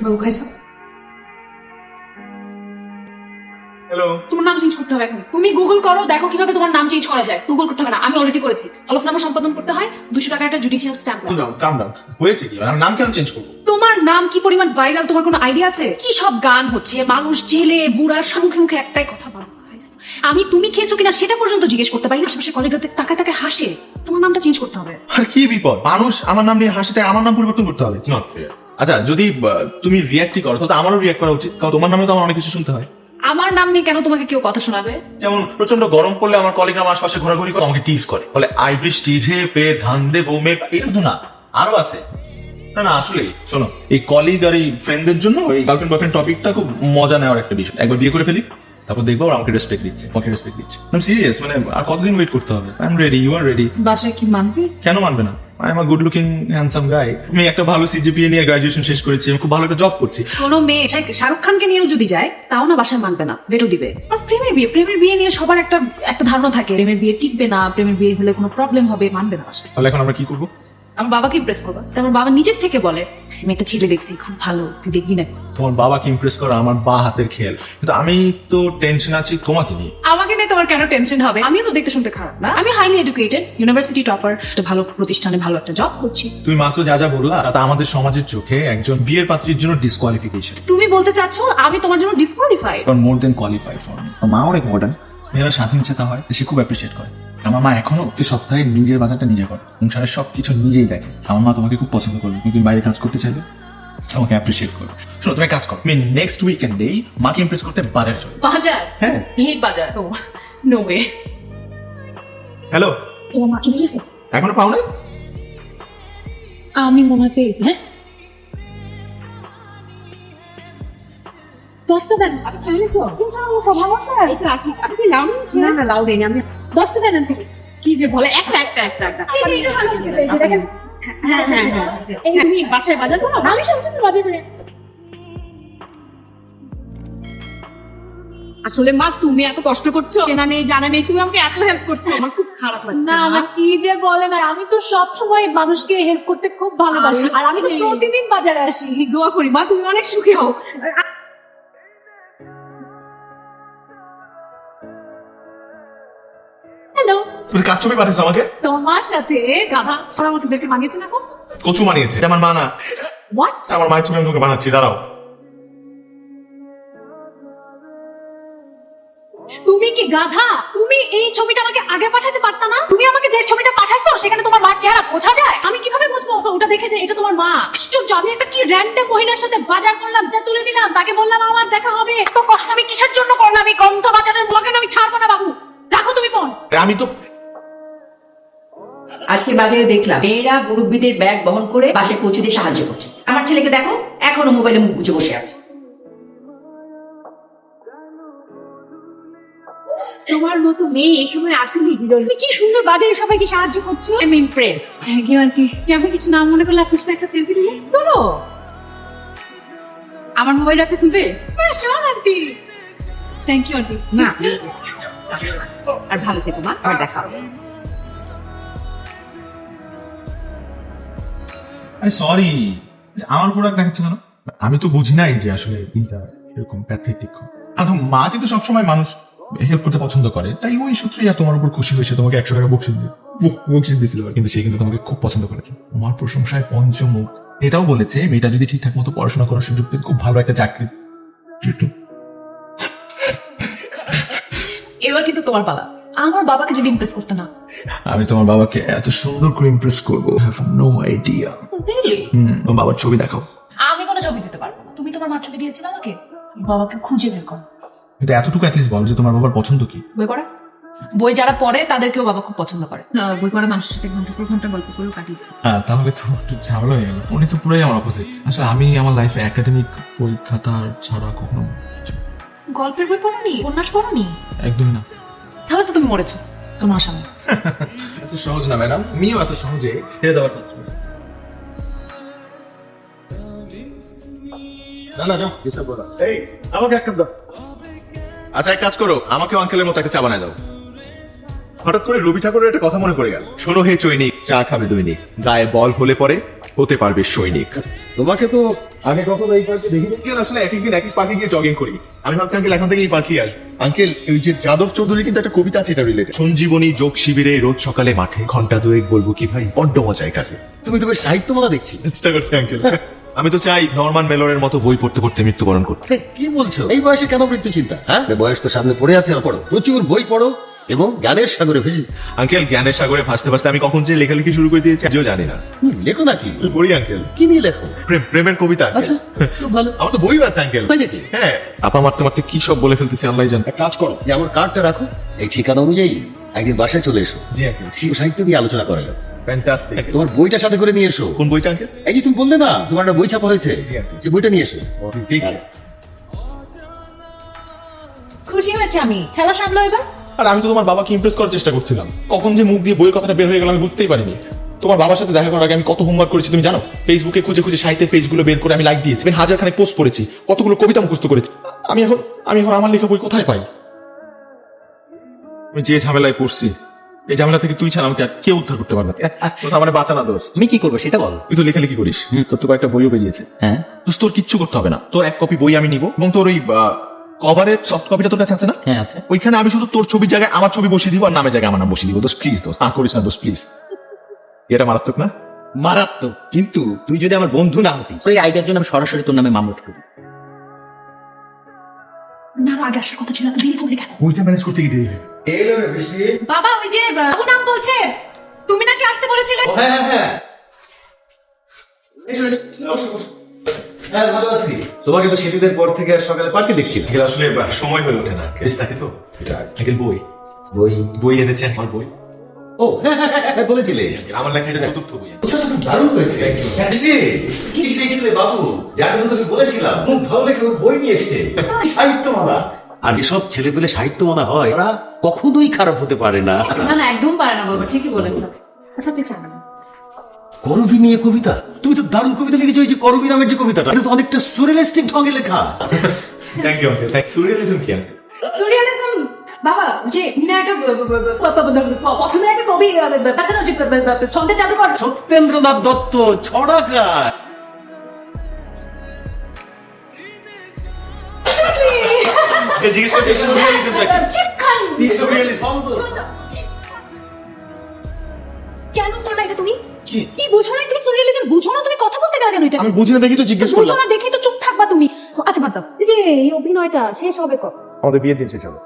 বাবু খাইছো? হ্যালো, তোমার নাম চেঞ্জ করতে হবে এখন। তুমি গুগল করো, দেখো কিভাবে তোমার নাম চেঞ্জ করা যায়। গুগল করতে হবে না, আমি অলরেডি করেছি। হলফনামা সম্পাদন করতে হয়, 200 টাকা একটা জুডিশিয়াল স্ট্যাম্প। কাম ডাউন। হয়েছে কি? আমার নাম কেন চেঞ্জ করবো? তোমার নাম কি পরিমাণ ভাইরাল তোমার কোনো আইডিয়া আছে? কি সব গান হচ্ছে, মানুষ জেলে বুড়া মুখে মুখে একটাই কথা বলো, আমি তুমি খেয়েছো কিনা সেটা পর্যন্ত জিজ্ঞেস করতে পারি না। আশেপাশে কলেজগুলোতে তাকায় তাকায় হাসে। তোমার নামটা চেঞ্জ করতে হবে। আর কি বিপদ? মানুষ আমার নাম নিয়ে হাসিতে আমার নাম পরিবর্তন করতে হবে? It's not fair. আচ্ছা, যদি তুমি রিয়াক্টই করো তাহলে আমারও রিয়াক্ট করা উচিত, কারণ তোমার নামে তো আমার অনেক কিছু শুনতে হয়। আমার নাম নিয়ে কেন তোমাকে কেউ কথা শোনাবে? যেমন প্রচন্ড গরম পড়লে আমার কলিগরা আমার আশপাশে ঘোরাঘুরি করে আমাকে টিজ করে, বলে আই বৃষ্টি ঝেপে ধান্দে বৌমে। এটা তো না, আরো আছে। না না, আসলে শোনো, এই কলিগ আর এই ফ্রেন্ডদের জন্য এই গার্লফ্রেন্ড বয়ফ্রেন্ড টপিকটা খুব মজা নেওয়ার একটা বিষয়। একবার বিয়ে করে ফেলি, তারপর দেখবো ওরা আমাকে রেসপেক্ট দিচ্ছে, আমাকে রেসপেক্ট দিচ্ছে। আমি সিরিয়াস, মানে আর কতদিন ওয়েট করতে হবে? I am ready, you are ready. বাসায় কি মানবে? কেন মানবে না? I am a good looking handsome guy. আমি একটা ভালো সিজিপিএ নিয়ে গ্রাজুয়েশন শেষ করেছি, আমি খুব ভালো একটা জব করছি। কোনো মেয়ে শাহরুখ খানকে নিয়েও যদি যায় তাও না বাসায় মানবে না, ভেটো দিবে। আর প্রেমের বিয়ে নিয়ে সবার একটা ধারণা থাকে, প্রেমের বিয়ে টিকবে না, প্রেমের বিয়ে হলে কোনো প্রবলেম হবে, মানবে না বাসায়। তাহলে এখন আমরা কি করবো? আমার বাবাকে ইমপ্রেস করবা। তো আমার বাবা নিজের থেকে বলে, আমি একটা ছেলে দেখছি খুব ভালো, তুই দেখবি না? তোমার বাবাকে ইমপ্রেস করা আমার বা হাতের খেল, কিন্তু আমি তো টেনশন আছি তোমাকে নিয়ে। আমাকে নিয়ে তোমার কেন টেনশন হবে? আমিও তো দেখতে শুনতে খারাপ না, আমি হাইলি এডুকেটেড, ইউনিভার্সিটি টপার, একটা ভালো প্রতিষ্ঠানে ভালো একটা জব করছি। তুমি মাত্র যা যা বললা তা আমাদের সমাজের চোখে একজন বিয়ের পাত্রীর জন্য ডিসকোয়ালিফিকেশন। তুমি বলতে চাচ্ছ আমি তোমার জন্য disqualified? More than qualified for me. মা অনেক মডার্ন, মেয়েরা স্বাধীন চেতা হয়, সে খুব অ্যাপ্রিসিয়েট করে। আমার মা এখনো প্রতি সপ্তাহে নিজের বাজারটা নিজে করে, সংসারের সবকিছু নিজেই দেখে। আমার মা তোমাকে খুব পছন্দ করবে, তুমি বাইরে কাজ করতে চাইবে, আমাকে অ্যাপ্রিসিয়েট করবে। শোনো, তুমি কাজ করো, আমি নেক্সট উইকেন্ডেই মাকে ইমপ্রেস করতে বাজারে চলো। বাজার? হ্যাঁ, এই বাজার? ও নো ওয়ে। হ্যালো, তোমার মা চলে গেছে? এখনো পাও নাই? আমি মনে হয় পেয়েছি। হ্যাঁ, দশটা দেন। আপনি ফ্যামিলি তো ভালো আছে? এটা আছে। আপনি কি লাউড নিচ্ছেন? না না, লাউড নেই। আমি দশটা দেন থেকে। কি যে বলে, একটা দেখেন। হ্যাঁ হ্যাঁ হ্যাঁ, এই তুমি বাসায় বাজার করো? আমি সবসময় বাজার করি। আসলে মা, তুমি এত কষ্ট করছো, কেনা নেই জানা নেই, তুমি আমাকে এত হেল্প করছো, আমার খুব খারাপ লাগছে। না না, কি যে বলে না, আমি তো সব সময় মানুষকে হেল্প করতে খুব ভালোবাসি, আর আমি তো প্রতিদিন বাজারে আসি। দোয়া করি মা, তুমি অনেক সুখী হও। হ্যালো, তুমি কাজ ছবি পাঠিয়েছো আমাকে? তোমার সাথে গাধা ওরা আমাকে দেখে মানিয়েছে না? কচু বানিয়েছে, এটা আমার মা না। হোয়াট? আমার মায়ের ছবি আমি তোকে বানাচ্ছি, দাঁড়াও। তুমি কি গাধা? তুমি এই ছবিটা আমাকে আগে পাঠাতে পারতা না? তুমি আমাকে যে ছবিটা পাঠাইছো সেখানে তোমার মার চেহারা বোঝা যায়? আমি কিভাবে বুঝবো ওটা দেখে যে এটা তোমার মা? আশ্চর্য, আমি একটা কি র‍্যান্ডম মহিলার সাথে বাজার করলাম, যা তুলে দিলাম, তাকে বললাম আমার দেখা হবে। এত কষ্ট আমি কিসের জন্য করলাম? এই গন্ধ বাজারের ব্লগে আমি ছাড়বো না বাবু। রাখো তুমি ফোন। আমি তো আজকে বাজারে দেখলাম মেয়েরা মুরব্বীদের ব্যাগ বহন করে বাসায় পৌঁছে দিয়ে সাহায্য করছে। আমার ছেলেকে দেখো, এখনো মোবাইলে মুখ গুজে বসে আছে। তোমার মতো মেয়ে এই সময় আসলেই বিরল। তুমি কি সুন্দর বাজারে সবাইকে সাহায্য করছো, I am impressed. Thank you aunty. যে আমি কিছু না মনে করলে আপনার সাথে একটা সেলফি নিব? বলো, আমার মোবাইল একটা তুলবে? শোন আন্টি। Thank you aunty. না, আর ভালো থেকো মা, আবার দেখা হবে। আরে সরি, আমার প্রোডাক্ট দেখাচ্ছে কেন? আমি তো বুঝি নাই যে আসলে এইটা এরকম প্যাথেটিক। মা কিন্তু সবসময় মানুষ হেল্প করতে পছন্দ করে, তাই ওই সূত্রেই আর তোমার উপর খুশি হয়েছে, তোমাকে 100 টাকা বকশিস দিয়েছিল। কিন্তু সে কিন্তু তোমাকে খুব পছন্দ করেছে, আমার প্রশংসায় পঞ্চমুখ। এটাও বলেছে মেয়েটা যদি ঠিকঠাক মতো পড়াশোনা করার সুযোগ পেয়ে খুব ভালো একটা চাকরি। এবার কিন্তু তোমার পালা। আমার বাবাকে যদি ইমপ্রেস করতে না। আমি তোমার বাবাকে এত সুন্দর করে ইমপ্রেস করবো, হ্যাভ নো আইডিয়া। রিয়েলি? তোমার বাবার ছবি দেখাও। আমি কোনো ছবি দিতে পারবো না। তুমি তোমার মার ছবি দিয়েছিলে আমাকে, বাবাকে খুঁজে বের করো। এটা এতটুকু অ্যাটলিস্ট বল যে তোমার বাবার পছন্দ কি। বই পড়া? বই যারা পড়ে তাদেরকেও বাবা খুব পছন্দ করে। বই পড়া মানুষের সাথে ঘন্টা পর ঘন্টা গল্প করে কাটিয়ে যায়। হ্যাঁ, তাহলে তো একটু ঝামেলা হয়ে গেল। উনি তো পুরোই আমার অপোজিট। আসলে আমি আমার লাইফে একাডেমিক পরীক্ষা তার ছাড়া কখনো গল্পের বই পড়নি, উপন্যাস পড়নি? একদমই না। তাহলে তো তুমি মরেছো তোমার সামনে। এত সহজ না ম্যাডাম, আমিও এত সহজে হেরে দেওয়ার কথা না। না না, ডিস্টার্ব করো না। এই আমাকে এক কাপ দাও। আচ্ছা, এক কাজ করো, আমাকেও আঙ্কেলের মতো একটা চা বানায় দাও। হঠাৎ করে রবি ঠাকুরের একটা কথা মনে পড়ে গেল, শোনো হে চৈনিক, চা খাবে দৈনিক, গায়ে বল হলে পরে হতে পারবে সৈনিক। তোমাকে তো আগে কখনো এই পার্কে দেখিনি। আঙ্কেল আসলে এক একদিন এক এক পার্কে গিয়ে জগিং করি। আমি ভাবছি আঙ্কেল এখন থেকে এই পার্কেই আসবো। আঙ্কেল ওই যে যাদব চৌধুরী কিন্তু একটা কবিতা আছে এটা রিলেটেড, সঞ্জীবনী যোগ শিবিরে রোজ সকালে মাঠে ঘন্টা দুয়েক বলবো কি ভাই বড্ড মজায় কাটে। তুমি তো বেশ সাহিত্যমালা দেখছি। চেষ্টা করছি আঙ্কেল। আমি তো চাই নরমান মেলরের মতো বই পড়তে পড়তে মৃত্যুবরণ করতে। আরে, কি বলছো? এই বয়সে কেন মৃত্যু চিন্তা? হ্যাঁ, বয়স তো সামনে পড়ে আছে। পড়ো, প্রচুর বই পড়ো এবং জ্ঞানের সাগরে ফিরি। আঙ্কেল জ্ঞানের সাগরে ভাসতে ভাসতে আমি কখন যে লেখালেখি শুরু করে দিয়েছি আজও জানি না। লেখো নাকি? পড়ি আঙ্কেল। কি নিয়ে লেখো? প্রেমের কবিতা uncle। আচ্ছা, খুব ভালো। আমার তো বই আছে আঙ্কেল। তাই নাকি? হ্যাঁ, আপা মারতে মারতে কি সব বলে ফেলতেছি আল্লাহ জানে। এক কাজ করো, যে আমার কার্ডটা রাখো, এই ঠিকানা অনুযায়ী একদিন বাসায় চলে এসো। জি আঙ্কেল। শিব সাহিত্য নিয়ে আলোচনা করা যাবে। ফ্যান্টাস্টিক। তোমার বইটা সাথে করে নিয়ে এসো। কোন বইটা আঙ্কেল? এই যে তুমি বললে না তোমার একটা বই ছাপা হয়েছে, জি, আঙ্কেল। যে বইটা নিয়ে এসো। ঠিক। খুশি হয়েছে আমি। খেলা সামলাও এবার। আর আমি তো তোমার বাবাকে ইমপ্রেস করার চেষ্টা করছিলাম, কখন যে মুখ দিয়ে বইয়ের কথাটা বের হয়ে গেল আমি বুঝতেই পারিনি। তোমার বাবার সাথে দেখা করার আগে আমি কত হোমওয়ার্ক করেছি তুমি জানো? ফেসবুকে খুঁজে খুঁজে সাহিত্যের পেজগুলো বের করে আমি লাইক দিয়েছি, হাজার খানেক পোস্ট করেছি, কতগুলো কবিতা মুখস্থ করেছি। আমি এখন আমার লেখা বই কোথায় পাই? আমি যে ঝামেলায় পড়ছি, এই ঝামেলা থেকে তুই ছাড়া আমাকে আর কেউ উদ্ধার করতে পারবে না। আমার বাঁচানা দোষ। তুমি কি করবো সেটা বল। তুই তো লেখালেখি করিস, তোর তো একটা বইও বেরিয়েছে। হ্যাঁ, তোর কিচ্ছু করতে হবে না, তোর এক কপি বই আমি নিব এবং তোর ওই কভারের সফট কপিটা তোর কাছে আছে না? হ্যাঁ আছে। ওইখানে আমি শুধু তোর ছবির জায়গায় আমার ছবি বসিয়ে দিব আর নামের জায়গায় আমার নাম বসিয়ে দিব। দোষ প্লিজ, দোষ না করিস না, দোষ প্লিজ। এটা মারাত্মক না? মারাত্মক। কিন্তু তুই যদি আমার বন্ধু না হতি, এই আইডিয়ার জন্য আমি সরাসরি তোর নামে মামলা করি। না আগে আসার কথা ছিল, এত দেরি করলি কেন? বইটা ম্যানেজ করতে গিয়ে দেরি হয়ে গেল। এলো রে বৃষ্টি। বাবা ওই যে বাবু নাম বলছে, তুমি নাকি আসতে বলেছিলে? ও, হ্যাঁ হ্যাঁ হ্যাঁ, এসো এসো, বসো, বসো। হ্যাঁ, ভালো আছি। তোমাকে তো সেদিনের পর থেকে আর সকালে পার্কে দেখছি না। আঙ্কেল আসলে সময় হয়ে ওঠে না, কেস থাকে তো। এটা আঙ্কেল বই বই? বই এনেছেন, আমার বই। ও হ্যাঁ হ্যাঁ হ্যাঁ, হ্যাঁ, বলেছিলে। আমার লেখা এটা চতুর্থ বই। আচ্ছা, তো খুব দারুণ হয়েছে। বৃষ্টি, কি সেই ছেলে বাবু যার কথা তোকে বলেছিলাম, খুব ভালো লেখা, ও বই নিয়ে এসছে, সাহিত্যমালা। আর এসব ছেলে পেলে সাহিত্যমালা হয়, ওরা কখনোই খারাপ হতে পারে না। না না একদম পারে না বাবা, ঠিকই বলেছো। আচ্ছা আপনি চান না। করবি নিয়ে কবিতা? তুমি তো দারুণ কবিতা লিখেছো। এই যে করবি নামের যে কবিতাটা, এটা তো অনেকটা সুরিয়ালিস্টিক ঢঙে লেখা। Thank you uncle. Thank surrealism কি আঙ্কেল? সুরিয়ালিজম বাবা, যে মিনা একটা পছন্দের একটা কবি আছে না, যে ছন্দের জাদুকর। সত্যেন্দ্রনাথ দত্ত ছড়াকার। জিজ্ঞেস করছি সুরিয়ালিজমটা কি? চিপখান। সুরিয়ালিজম কেন করলে এটা তুমি? কি? কি বুঝো না তুমি? সুরিয়ালিজম বুঝো না তুমি? কথা বলতে গেলে কেন এটা? আমি বুঝি না দেখি তো জিজ্ঞেস বুঝো করলাম। না দেখে তো চুপ থাকবা তুমি। আচ্ছা বাদ দাও, এই যে এই অভিনয়টা শেষ হবে কবে? আমাদের বিয়ের দিন শেষ হবে।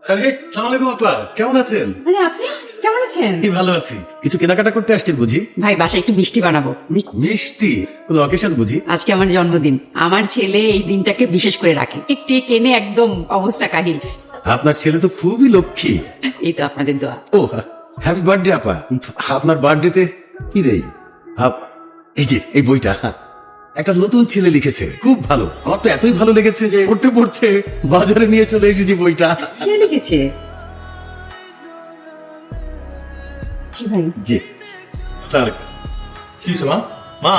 আরে সালাম আলাইকুম আপা, কেমন আছেন? আরে আপনি কেমন আছেন? এই ভালো আছি। কিছু কেনাকাটা করতে আসছেন বুঝি? ভাই বাসায় একটু মিষ্টি বানাবো। মিষ্টি? কোনো অকেশন বুঝি? আজকে আমার জন্মদিন, আমার ছেলে এই দিনটাকে বিশেষ করে রাখে। কেক এনে একদম অবস্থা কাহিল। আপনার ছেলে তো খুবই লক্ষ্মী। এই তো আপনাদের দোয়া। ও হ্যাপি বার্থডে আপা। আপনার বার্থডেতে কি দেই? এই যে এই বইটা একটা নতুন ছেলে লিখেছে, খুব ভালো। আমার তো এতই ভালো লেগেছে যে পড়তে পড়তে বাজারে নিয়ে চলে এসেছি বইটা। কে লিখেছে? কি ভাই? জি, আসসালামু আলাইকুম। কি হয়েছে মা? মা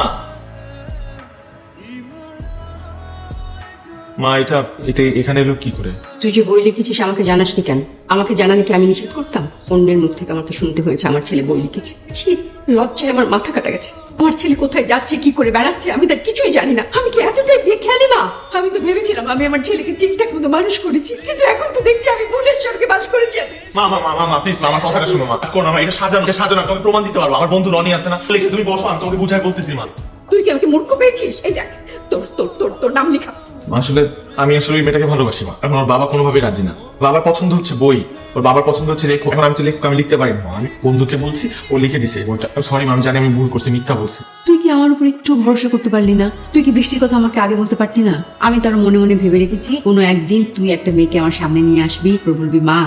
মা এটা এটা এখানে এলো কি করে? তুই যে বই লিখেছিস আমাকে জানাসনি কেন? আমাকে জানানি কি আমি নিষেধ করতাম? অন্যের মুখ থেকে আমাকে শুনতে হয়েছে আমার ছেলে বই লিখেছে। ছি, লজ্জায় আমার মাথা কাটা গেছে। আমার ছেলে কোথায় যাচ্ছে, কি করে বেড়াচ্ছে, আমি তার কিছুই জানি না। আমি কি এতটাই বেখেয়ালি মা? আমি তো ভেবেছিলাম আমি আমার ছেলেকে ঠিকঠাক মতো মানুষ করেছি, কিন্তু এখন তো দেখছি আমি ভুলের স্বর্গে বাস করেছি। মা মা মা মা প্লিজ আমার কথাটা শুনো মা। কোন মা এটা সাজানো, এটা সাজানো, আমি প্রমাণ দিতে পারবো। আমার বন্ধু রনি আছে না, লিখছে, তুমি বসো আমি তোমাকে বুঝাই বলতেছি মা। তুই কি আমাকে মূর্খ পেয়েছিস? এই দেখ, তোর তোর তোর তোর নাম লেখা। আসলে আমি ওই মেয়েটাকে ভালোবাসি মা। এখন ওর বাবা কোনোভাবেই রাজি না। বাবার পছন্দ হচ্ছে বই, ওর বাবার পছন্দ হচ্ছে লেখক। এখন আমি তো লেখক, আমি লিখতে পারি না। আমি বন্ধুকে বলছি, ও লিখে দিছে এই বইটা। সরি মা, আমি জানি আমি ভুল করছি, মিথ্যা বলছি। তুই কি আমার উপর একটু ভরসা করতে পারলি না? তুই কি বৃষ্টির কথা আমাকে আগে বলতে পারতি না? আমি তার মনে মনে ভেবে রেখেছি কোনো একদিন তুই একটা মেয়েকে আমার সামনে নিয়ে আসবি, তোর বলবি মা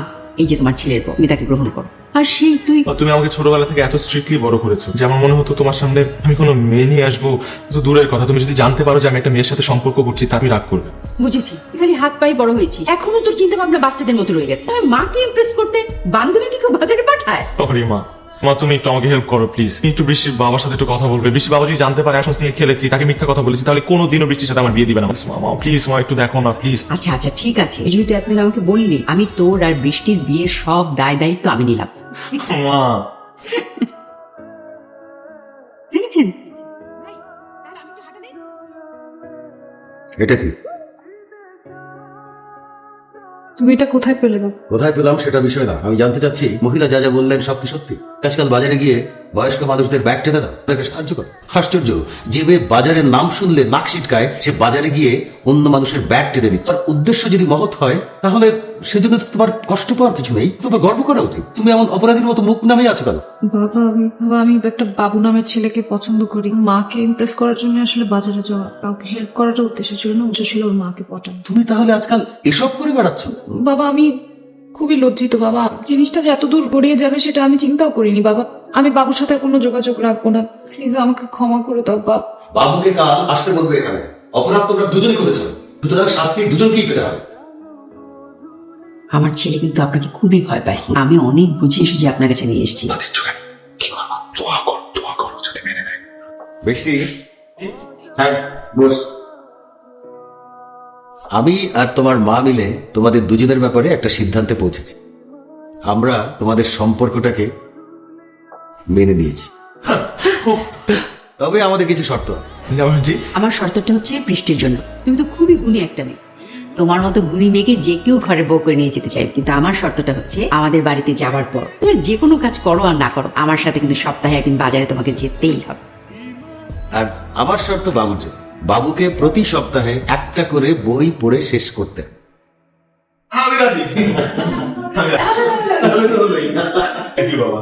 এই যে তোমার ছেলের বউ, তুমি তাকে গ্রহণ করো। আর সেই তুই তুমি আমাকে ছোটবেলা থেকে এত স্ট্রিক্টলি বড় করেছো যে আমার মনে হতো তোমার সামনে আমি কোনো মেয়ে নিয়ে আসবো তো দূরের কথা। তুমি যদি জানতে পারো যে আমি একটা মেয়ের সাথে সম্পর্ক করছি তা তুমি রাগ করবে। বুঝেছি, খালি হাত পায়ে বড় হয়েছি, এখনো তোর চিন্তা ভাবনা বাচ্চাদের মতো রয়ে গেছে। আমি মাকে ইমপ্রেস করতে বান্ধবীকে কেউ বাজারে পাঠায়? সরি মা, মা তুমি একটু আমাকে হেল্প করো প্লিজ। একটু বৃষ্টির বাবার সাথে একটু কথা বলবে। বৃষ্টির বাবা যদি জানতে পারে অ্যাশন্স নিয়ে খেলেছি, তাকে মিথ্যা কথা বলেছি, তাহলে কোনোদিনও বৃষ্টির সাথে আমার বিয়ে দিবে না। মা প্লিজ, মা একটু দেখো না প্লিজ। আচ্ছা আচ্ছা ঠিক আছে, এই জন্য তুই এতদিন আমাকে বললি, আমি তোর আর বৃষ্টির বিয়ের সব দায় দায়িত্ব আমি নিলাম। মা দেখেছেন? এটা কি তুমি এটা কোথায় পেলে বাবা? কোথায় পেলাম সেটা বিষয় না, আমি জানতে চাচ্ছি মহিলা যা যা বললেন সব কি সত্যি? আজকাল বাজারে গিয়ে বয়স্ক মানুষদের ব্যাগ টেনে দাও, তাদেরকে সাহায্য করো। আশ্চর্য, যে মেয়ে বাজারের নাম শুনলে নাক সিটকায়, সে বাজারে গিয়ে অন্য মানুষের ব্যাগ টেনে দিচ্ছে। আর উদ্দেশ্য যদি মহৎ হয়, তাহলে সেজন্য তো তোমার কষ্ট পাওয়ার কিছু নেই, তোমার গর্ব করা উচিত। তুমি এমন অপরাধীর মতো মুখ নামেই আছো কেন? বাবা আমি একটা বাবু নামের ছেলেকে পছন্দ করি। মাকে ইমপ্রেস করার জন্য আসলে বাজারে যাওয়া, কাউকে হেল্প করাটা উদ্দেশ্য ছিল না, উদ্দেশ্য ছিল ওর মাকে পটানো। তুমি তাহলে আজকাল এসব করে বেড়াচ্ছ? বাবা আমি খুবই লজ্জিত বাবা, জিনিসটা যে এত দূর গড়িয়ে যাবে সেটা আমি চিন্তাও করিনি বাবা। আমি বাবুর সাথে আর কোনো যোগাযোগ রাখবো না, প্লিজ আমাকে ক্ষমা করে দাও বাবা। বাবুকে কাল আসতে বলবে এখানে। অপরাধ তোমরা দুজনই করেছো, সুতরাং শাস্তি দুজনকেই পেতে হবে। আমার ছেলে কিন্তু আপনাকে খুবই ভয় পায়, আমি অনেক বুঝিয়ে সুঝিয়ে আপনার কাছে নিয়ে এসেছি। কি করবো? দোয়া করো যাতে মেনে নেয়। বৃষ্টি, হ্যাঁ বস। আমি আর তোমার মা মিলে তোমাদের দুজনের ব্যাপারে একটা সিদ্ধান্তে পৌঁছেছি। আমরা তোমাদের সম্পর্কটাকে মেনে নিয়েছি, তবে আমাদের কিছু শর্ত আছে। যেমন জি? আমার শর্তটা হচ্ছে বৃষ্টির জন্য। তুমি তো খুবই গুণী একটা মেয়ে, তোমার মতো গুণী মেয়েকে যে কেউ ঘরে বউ করে নিয়ে যেতে চাই, কিন্তু আমার শর্তটা হচ্ছে আমাদের বাড়িতে যাওয়ার পর তুমি যে কোনো কাজ করো আর না করো, আমার সাথে কিন্তু সপ্তাহে একদিন বাজারে তোমাকে যেতেই হবে। আর আমার শর্ত বাবুর জন্য, বাবুকে প্রতি সপ্তাহে একটা করে বই পড়ে শেষ করতে হবে। আমি রাজি। Thank you, বাবা।